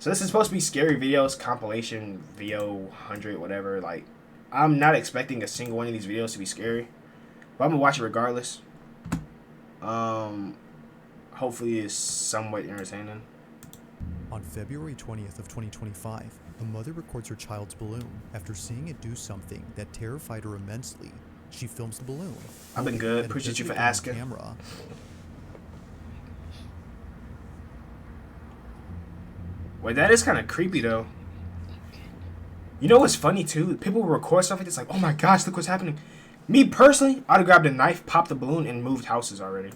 So this is supposed to be scary videos, compilation, VO 100, whatever. Like, I'm not expecting a single one of these videos to be scary, but I'm gonna watch it regardless. Hopefully it's somewhat entertaining. On February 20th of 2025, a mother records her child's balloon after seeing it do something that terrified her immensely. She films the balloon. I've been good. Appreciate you for asking. Camera. Wait, that is kind of creepy though. You know what's funny too? People will record stuff like this, like, oh my gosh, look what's happening. Me personally, I'd have grabbed a knife, popped the balloon, and moved houses already.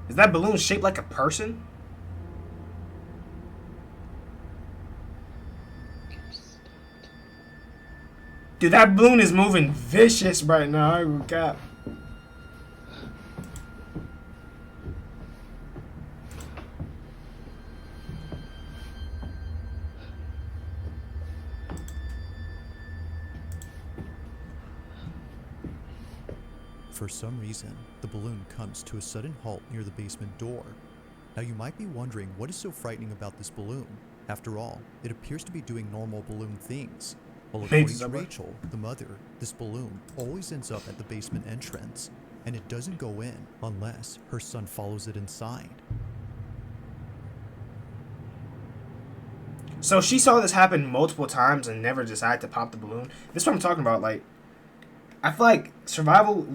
Is that balloon shaped like a person? Dude, that balloon is moving vicious right now. I got. For some reason, the balloon comes to a sudden halt near the basement door. Now you might be wondering what is so frightening about this balloon. After all, it appears to be doing normal balloon things. Well, according to Rachel, the mother, this balloon always ends up at the basement entrance, and it doesn't go in unless her son follows it inside. So she saw this happen multiple times and never decided to pop the balloon. This is what I'm talking about. Like, I feel like survival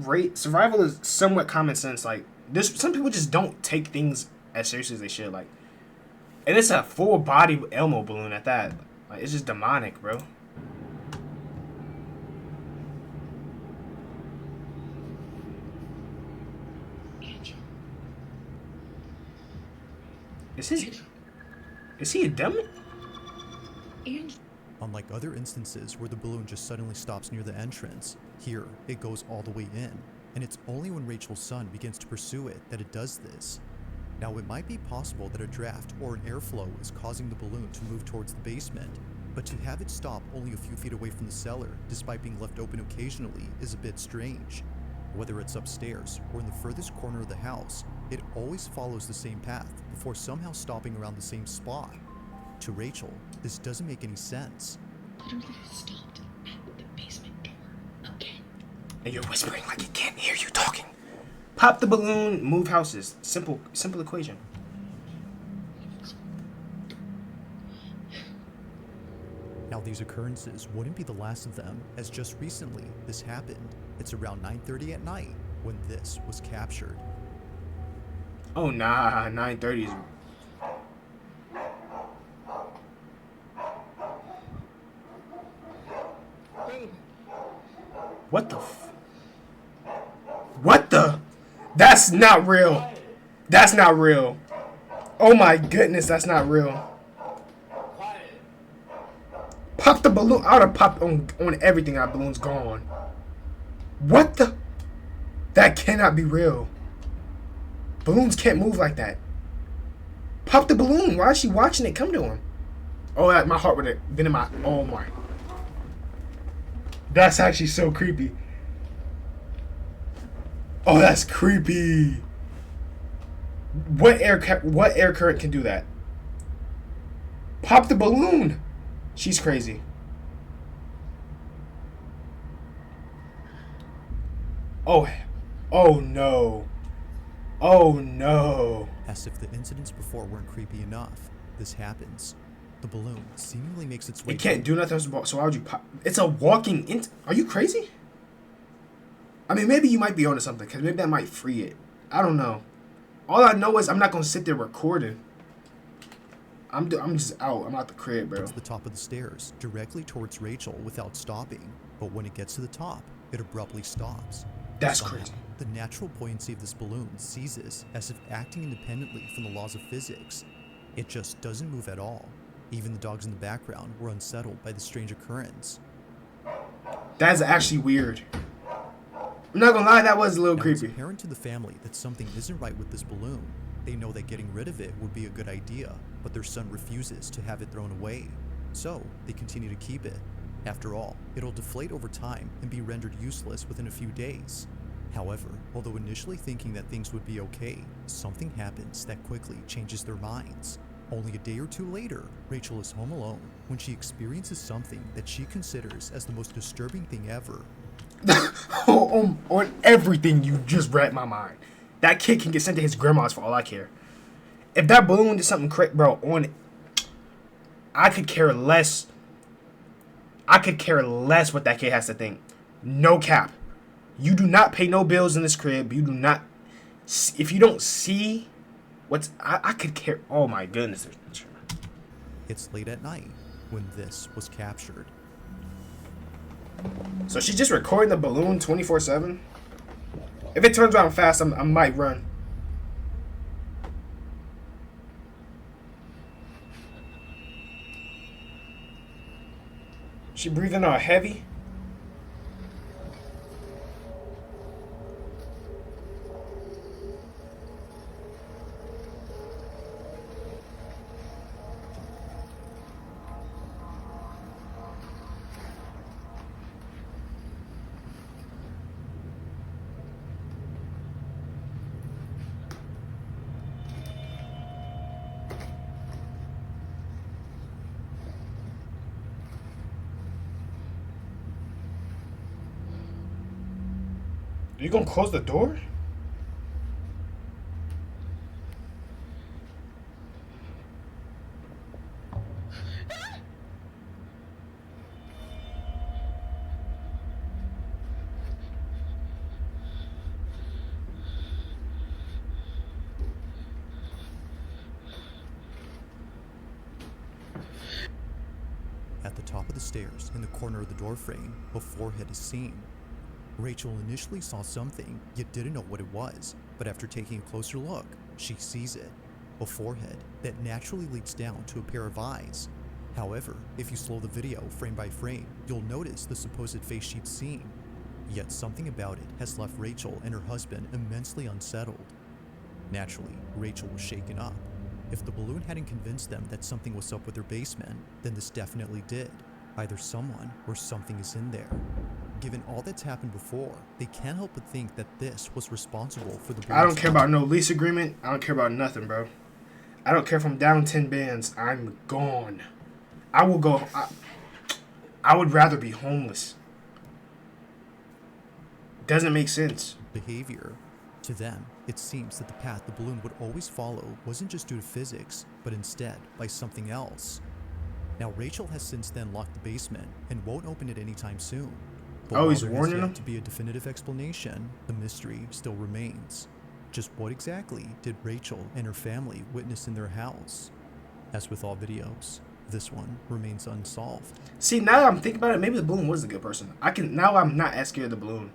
is somewhat common sense. Like, there's some people just don't take things as seriously as they should. Like, and it's a full body Elmo balloon at that. Like, it's just demonic, bro. Is he a dummy? Unlike other instances where the balloon just suddenly stops near the entrance, here it goes all the way in, and it's only when Rachel's son begins to pursue it that it does this. Now it might be possible that a draft or an airflow is causing the balloon to move towards the basement, but to have it stop only a few feet away from the cellar, despite being left open occasionally, is a bit strange. Whether it's upstairs or in the furthest corner of the house, it always follows the same path before somehow stopping around the same spot. To Rachel, this doesn't make any sense. Literally stopped at the basement door again. And you're whispering like he can't hear you talking. Pop the balloon, move houses. Simple equation. Now these occurrences wouldn't be the last of them, as just recently this happened. It's around 9:30 at night when this was captured. Oh nah, 9:30 is. What the What the? That's not real. That's not real. Oh my goodness, that's not real. Pop the balloon. I would have popped on everything. That balloon's gone. What the? That cannot be real. Balloons can't move like that. Pop the balloon. Why is she watching it come to him? Oh, my heart would have been in my. Oh my. That's actually so creepy. Oh, that's creepy. What air current can do that? Pop the balloon. She's crazy. Oh no. Oh no. As if the incidents before weren't creepy enough, this happens. The balloon seemingly makes its way. It can't do nothing, so why would you pop? It's a walking. Are you crazy? I mean, maybe you might be onto something, because maybe that might free it. I don't know. All I know is I'm not going to sit there recording. I'm just out. I'm out the crib, bro. It's the top of the stairs, directly towards Rachel without stopping. But when it gets to the top, it abruptly stops. That's crazy. The natural buoyancy of this balloon ceases, as if acting independently from the laws of physics. It just doesn't move at all. Even the dogs in the background were unsettled by the strange occurrence. That's actually weird. I'm not gonna lie, that was a little creepy. It's apparent to the family that something isn't right with this balloon. They know that getting rid of it would be a good idea, but their son refuses to have it thrown away. So, they continue to keep it. After all, it'll deflate over time and be rendered useless within a few days. However, although initially thinking that things would be okay, something happens that quickly changes their minds. Only a day or two later, Rachel is home alone when she experiences something that she considers as the most disturbing thing ever. On everything you just read my mind. That kid can get sent to his grandma's for all I care. If that balloon did something crazy, bro, I could care less. I could care less what that kid has to think. No cap. You do not pay no bills in this crib. You do not. If you don't see what's. I could care. Oh my goodness. It's late at night when this was captured. So she's just recording the balloon 24/7? If it turns around fast, I might run. She breathing out heavy? You gonna close the door? At the top of the stairs, in the corner of the doorframe, a forehead is seen. Rachel initially saw something, yet didn't know what it was, but after taking a closer look, she sees it. A forehead that naturally leads down to a pair of eyes. However, if you slow the video frame by frame, you'll notice the supposed face she'd seen. Yet something about it has left Rachel and her husband immensely unsettled. Naturally, Rachel was shaken up. If the balloon hadn't convinced them that something was up with their basement, then this definitely did. Either someone or something is in there. Given all that's happened before, they can't help but think that this was responsible for the balloon's I don't care about no lease agreement. I don't care about nothing, bro. I don't care if I'm down 10 bands. I'm gone. I will go. I would rather be homeless. Doesn't make sense. behavior. To them, it seems that the path the balloon would always follow wasn't just due to physics, but instead by something else. Now, Rachel has since then locked the basement and won't open it anytime soon. But Oh, while he's there has warning yet them? to be a definitive explanation, the mystery still remains. Just what exactly did Rachel and her family witness in their house? As with all videos, this one remains unsolved. See, now that I'm thinking about it, maybe the balloon was a good person. Now I'm not as scared of the balloon.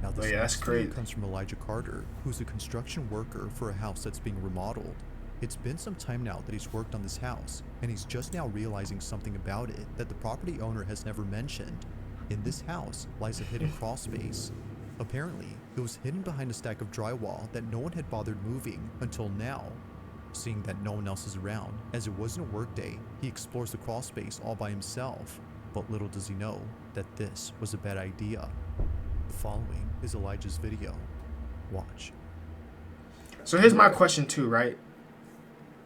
Now, this Oh, yeah, that's next video crazy. comes from Elijah Carter, who's a construction worker for a house that's being remodeled. It's been some time now that he's worked on this house, and he's just now realizing something about it that the property owner has never mentioned. In this house lies a hidden crawl space. Apparently, it was hidden behind a stack of drywall that no one had bothered moving until now. Seeing that no one else is around, as it wasn't a workday, he explores the crawl space all by himself. But little does he know that this was a bad idea. The following is Elijah's video. Watch. So here's my question too, right?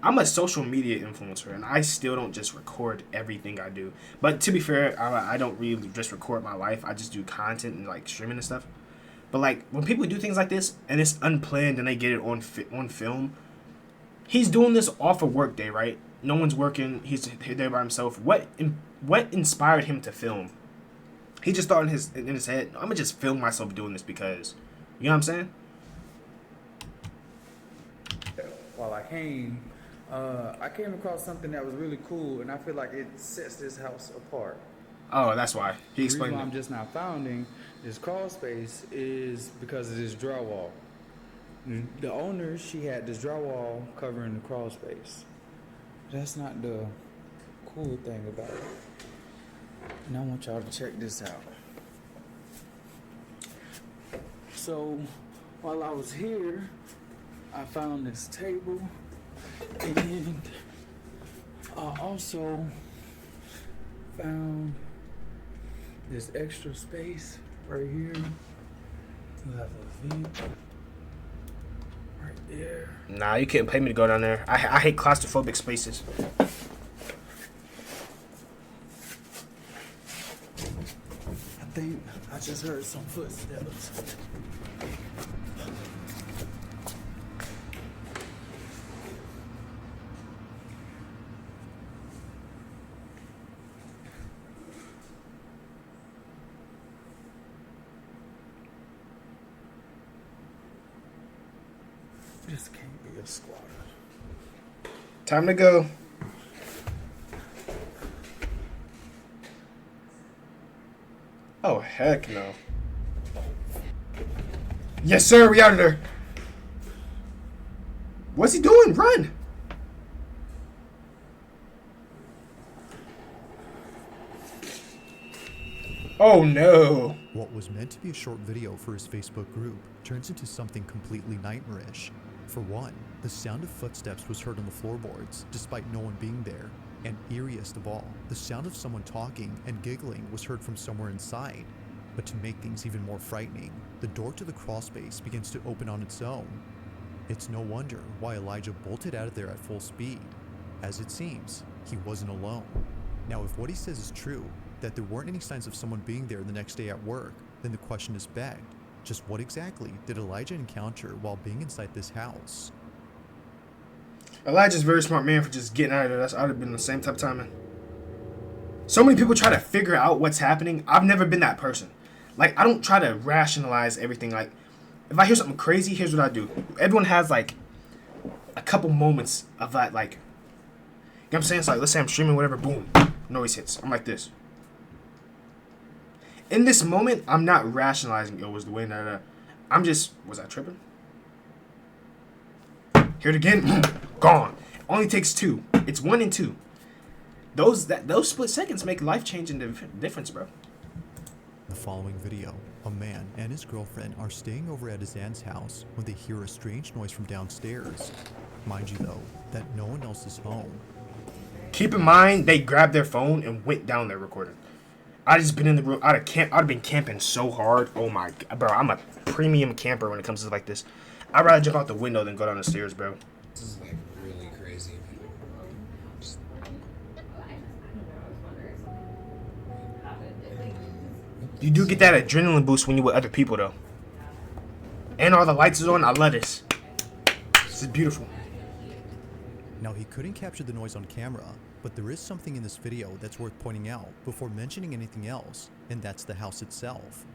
I'm a social media influencer, and I still don't just record everything I do. But to be fair, I don't really just record my life. I just do content and like streaming and stuff. But like when people do things like this and it's unplanned and they get it on film, he's doing this off a work day, right? No one's working. He's there by himself. What inspired him to film? He just thought in his head, I'm gonna just film myself doing this because, you know what I'm saying? While I came across something that was really cool, and I feel like it sets this house apart. Oh, that's why he The reason explained why I'm it. just now founding this crawl space is because of this drywall. The owner, she had this drywall covering the crawl space. That's not the cool thing about it. And I want y'all to check this out. So, while I was here, I found this table, and I also found this extra space right here. You have a vent right there. Nah, you can't pay me to go down there. I hate claustrophobic spaces. I think I just heard some footsteps. This can't be a squatter. Time to go. Oh, heck no. Yes, sir. We out of there. What's he doing? Run. Oh, no. What was meant to be a short video for his Facebook group turns into something completely nightmarish. For one, the sound of footsteps was heard on the floorboards, despite no one being there. And eeriest of all, the sound of someone talking and giggling was heard from somewhere inside. But to make things even more frightening, the door to the crawl space begins to open on its own. It's no wonder why Elijah bolted out of there at full speed. As it seems, he wasn't alone. Now, if what he says is true, that there weren't any signs of someone being there the next day at work, then the question is begged. Just what exactly did Elijah encounter while being inside this house? Elijah's a very smart man for just getting out of there. I would have been the same type of timing. So many people try to figure out what's happening. I've never been that person. Like, I don't try to rationalize everything. Like, if I hear something crazy, here's what I do. Everyone has, like, a couple moments of that, like, you know what I'm saying? It's like, let's say I'm streaming, whatever, boom, noise hits. I'm like this. In this moment, I'm not rationalizing, yo, was the way, I'm just, was I tripping? Hear it again, gone. Only takes two. It's 1 and 2. Those split seconds make life-changing difference, bro. The following video, a man and his girlfriend are staying over at his aunt's house when they hear a strange noise from downstairs. Mind you though, that no one else is home. Keep in mind, they grabbed their phone and went down there recording. I just been in the room. I'd have been camping so hard. Oh my god, bro! I'm a premium camper when it comes to stuff like this. I'd rather jump out the window than go down the stairs, bro. This is like really crazy. You do get that adrenaline boost when you're with other people, though. And all the lights is on. I love this. This is beautiful. Now he couldn't capture the noise on camera, but there is something in this video that's worth pointing out before mentioning anything else, and that's the house itself.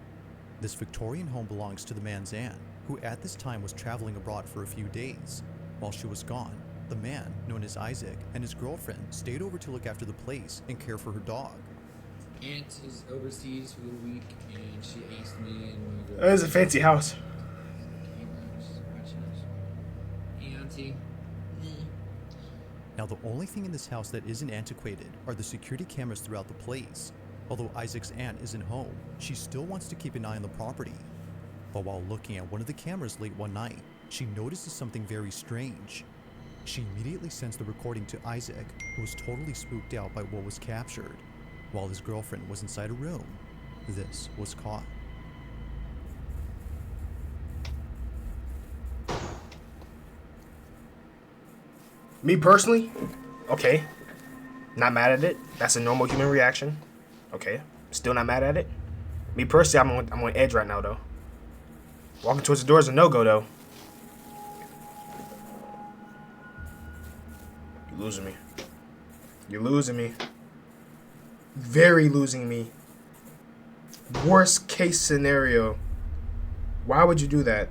This Victorian home belongs to the man's aunt, who at this time was traveling abroad for a few days. While she was gone, the man, known as Isaac, and his girlfriend stayed over to look after the place and care for her dog. Aunt is overseas for the week, and she asked me and my That is a fancy house. Hey, Auntie. Now the only thing in this house that isn't antiquated are the security cameras throughout the place. Although Isaac's aunt isn't home, she still wants to keep an eye on the property. But while looking at one of the cameras late one night, she notices something very strange. She immediately sends the recording to Isaac, who was totally spooked out by what was captured. While his girlfriend was inside a room, this was caught. Me personally, okay, not mad at it. That's a normal human reaction. Okay, still not mad at it. Me personally, I'm on edge right now though. Walking towards the door is a no-go though. You're losing me. You're losing me. Very losing me. Worst case scenario. Why would you do that?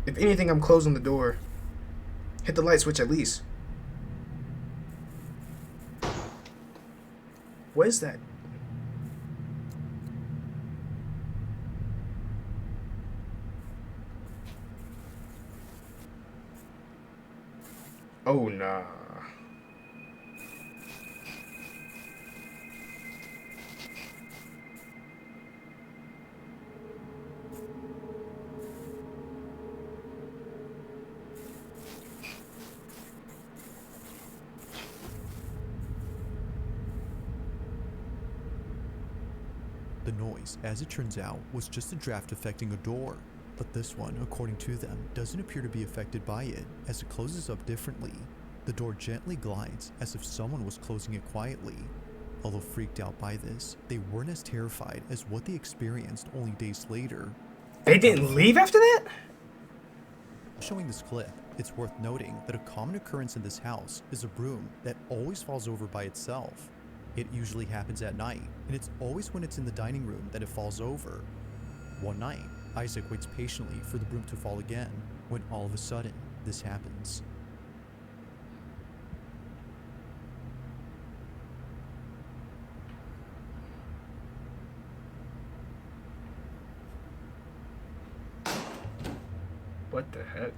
If anything, I'm closing the door. Hit the light switch at least. What is that? Oh, nah. The noise, as it turns out, was just a draft affecting a door. But this one, according to them, doesn't appear to be affected by it, as it closes up differently. The door gently glides, as if someone was closing it quietly. Although freaked out by this, they weren't as terrified as what they experienced only days later. They didn't leave after that? Showing this clip, it's worth noting that a common occurrence in this house is a broom that always falls over by itself. It usually happens at night, and it's always when it's in the dining room that it falls over. One night, Isaac waits patiently for the broom to fall again, when all of a sudden, this happens. What the heck?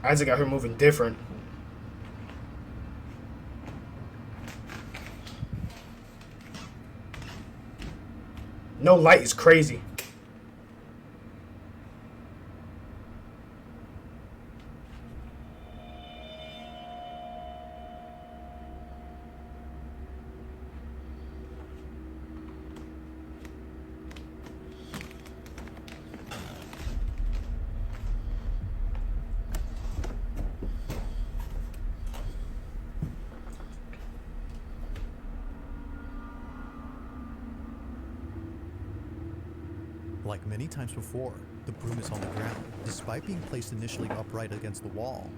Isaac got her moving different. No light is crazy. Like many times before, the broom is on the ground, despite being placed initially upright against the wall.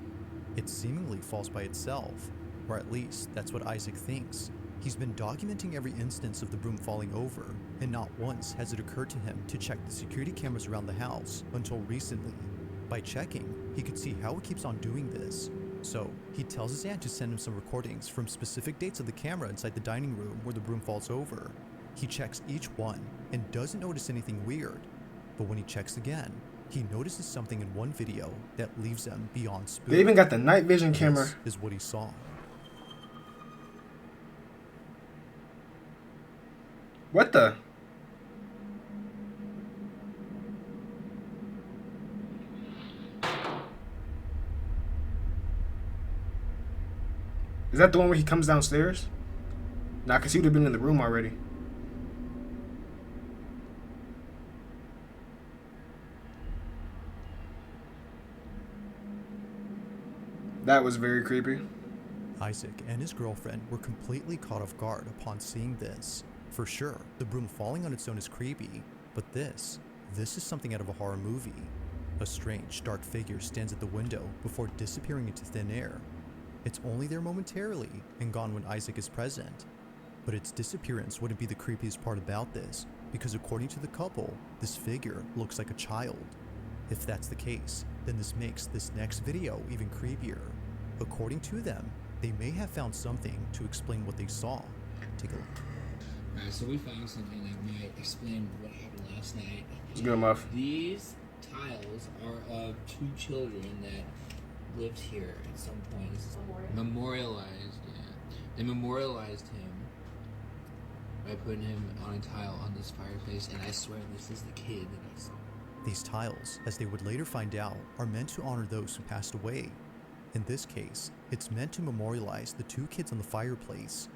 It seemingly falls by itself, or at least that's what Isaac thinks. He's been documenting every instance of the broom falling over, and not once has it occurred to him to check the security cameras around the house until recently. By checking, he could see how it keeps on doing this. So, he tells his aunt to send him some recordings from specific dates of the camera inside the dining room where the broom falls over. He checks each one and doesn't notice anything weird, but when he checks again, he notices something in one video that leaves him beyond spooked. They even got the night vision camera. This is what he saw. What the? Is that the one where he comes downstairs? Nah, because he would have been in the room already. That was very creepy. Isaac and his girlfriend were completely caught off guard upon seeing this. For sure, the broom falling on its own is creepy, but this is something out of a horror movie. A strange, dark figure stands at the window before disappearing into thin air. It's only there momentarily and gone when Isaac is present. But its disappearance wouldn't be the creepiest part about this, because according to the couple, this figure looks like a child. If that's the case, then this makes this next video even creepier. According to them, they may have found something to explain what they saw. Take a look. Alright, so we found something that might explain what happened last night. It's good enough. These tiles are of two children that lived here at some point. Memorialized, yeah. They memorialized him by putting him on a tile on this fireplace, and I swear this is the kid that I saw. These tiles, as they would later find out, are meant to honor those who passed away. In this case, it's meant to memorialize the two kids on the fireplace.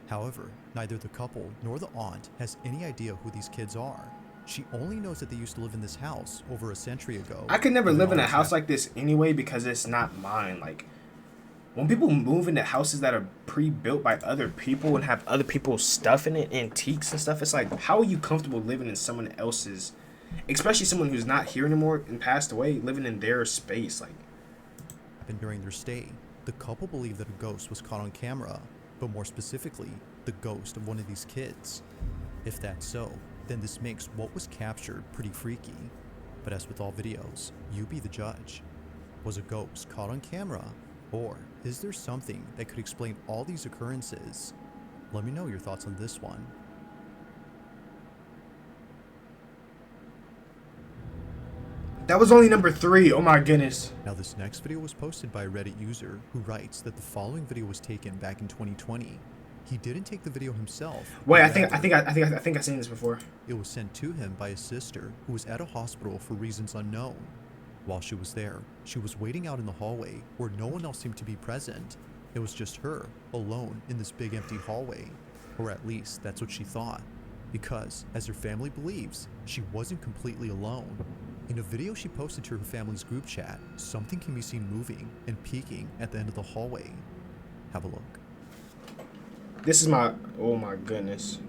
However, neither the couple nor the aunt has any idea who these kids are. She only knows that they used to live in this house over a century ago. I could never live in a house like this anyway because it's not mine. Like, when people move into houses that are pre-built by other people and have other people's stuff in it, antiques and stuff, it's like, how are you comfortable living in someone else's, especially someone who's not here anymore and passed away, living in their space? Like, And during their stay, the couple believed that a ghost was caught on camera, but more specifically, the ghost of one of these kids. If that's so, then this makes what was captured pretty freaky. But as with all videos, you be the judge. Was a ghost caught on camera? Or is there something that could explain all these occurrences? Let me know your thoughts on this one. that was only number 3. Oh my goodness. Now this next video was posted by a Reddit user who writes that the following video was taken back in 2020. He didn't take the video himself. Wait, I think I've seen this before. It was sent to him by his sister who was at a hospital for reasons unknown. While she was there, she was waiting out in the hallway where no one else seemed to be present. It was just her, alone in this big empty hallway. Or at least that's what she thought. Because, as her family believes, she wasn't completely alone. In a video she posted to her family's group chat, something can be seen moving and peeking at the end of the hallway. Have a look. This is my, oh my goodness.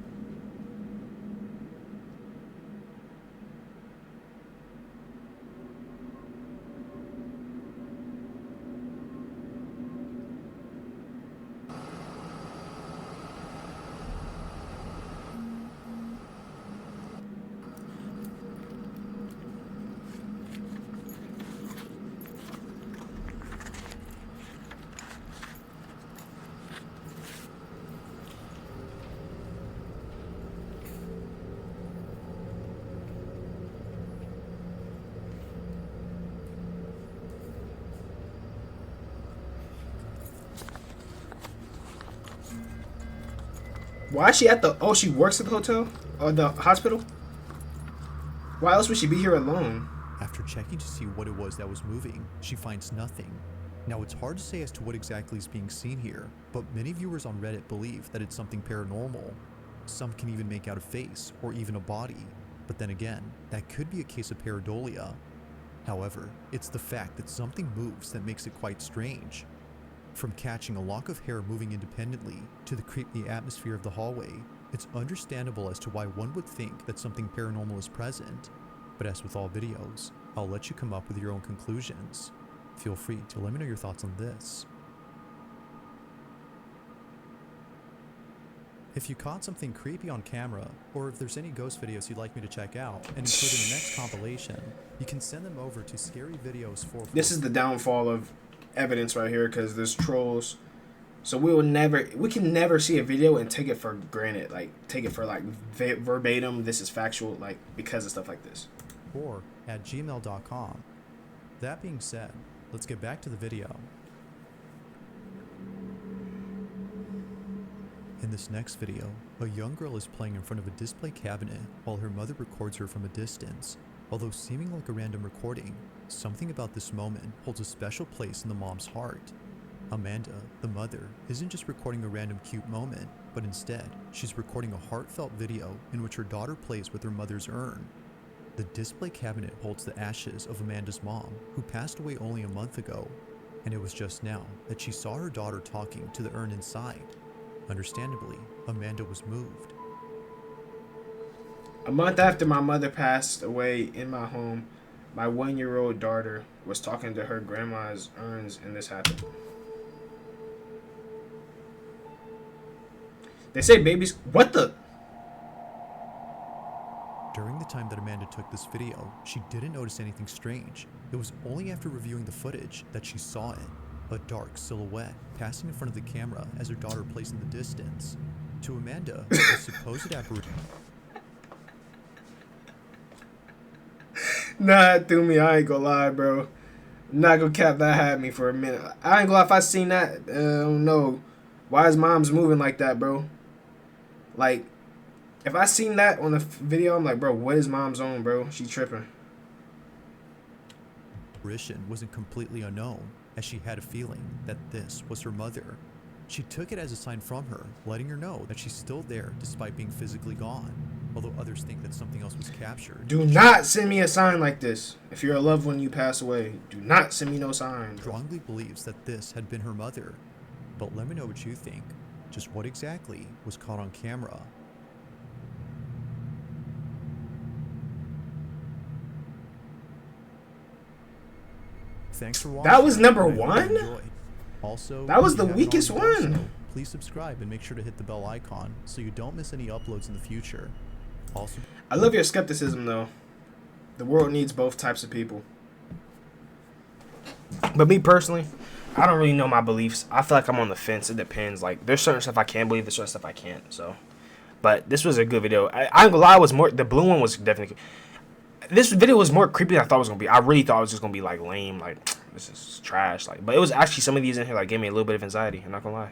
Why is she at the... Oh, she works at the hotel? Or the hospital? Why else would she be here alone? After checking to see what it was that was moving, she finds nothing. Now, it's hard to say as to what exactly is being seen here, but many viewers on Reddit believe that it's something paranormal. Some can even make out a face, or even a body. But then again, that could be a case of pareidolia. However, it's the fact that something moves that makes it quite strange. From catching a lock of hair moving independently to the creepy atmosphere of the hallway, it's understandable as to why one would think that something paranormal is present. But as with all videos, I'll let you come up with your own conclusions. Feel free to let me know your thoughts on this. If you caught something creepy on camera, or if there's any ghost videos you'd like me to check out and include in the next compilation, you can send them over to scaryvideos4. This is the downfall of evidence right here, because there's trolls. So we can never see a video and take it for granted, like take it for like verbatim, this is factual, like because of stuff like this. Or at gmail.com. That being said, let's get back to the video. In this next video, a young girl is playing in front of a display cabinet while her mother records her from a distance. Although seeming like a random recording, something about this moment holds a special place in the mom's heart. Amanda, the mother, isn't just recording a random cute moment, but instead, she's recording a heartfelt video in which her daughter plays with her mother's urn. The display cabinet holds the ashes of Amanda's mom, who passed away only a month ago, and it was just now that she saw her daughter talking to the urn inside. Understandably, Amanda was moved. A month after my mother passed away in my home, my 1-year-old daughter was talking to her grandma's urns, and this happened. They say babies... What the... During the time that Amanda took this video, she didn't notice anything strange. It was only after reviewing the footage that she saw it. A dark silhouette passing in front of the camera as her daughter plays in the distance. To Amanda, the supposed apparition... Nah, it threw me. I ain't gonna lie, bro. Not gonna cap, that had me for a minute. I ain't gonna lie, if I seen that, I don't know. Why is mom's moving like that, bro? Like, if I seen that on the video, I'm like, bro, what is mom's on, bro? She tripping. wasn't completely unknown, as she had a feeling that this was her mother. She took it as a sign from her, letting her know that she's still there despite being physically gone, although others think that something else was captured. Do not send me a sign like this. If you're a loved one, you pass away. Do not send me no sign. Strongly believes that this had been her mother. But let me know what you think. Just what exactly was caught on camera? Thanks for watching. That was number I hope you one? enjoyed. Also, That was if you the haven't weakest already done one. so, please subscribe and make sure to hit the bell icon so you don't miss any uploads in the future. Also, I love your skepticism, though. The world needs both types of people. But me personally, I don't really know my beliefs. I feel like I'm on the fence. It depends. Like, there's certain stuff I can believe, there's certain stuff I can't. So, but this was a good video. I ain't gonna lie, it was more. The blue one was definitely. This video was more creepy than I thought it was gonna be. I really thought it was just gonna be like lame, like this is trash. Like, but it was actually some of these in here like gave me a little bit of anxiety. I'm not gonna lie.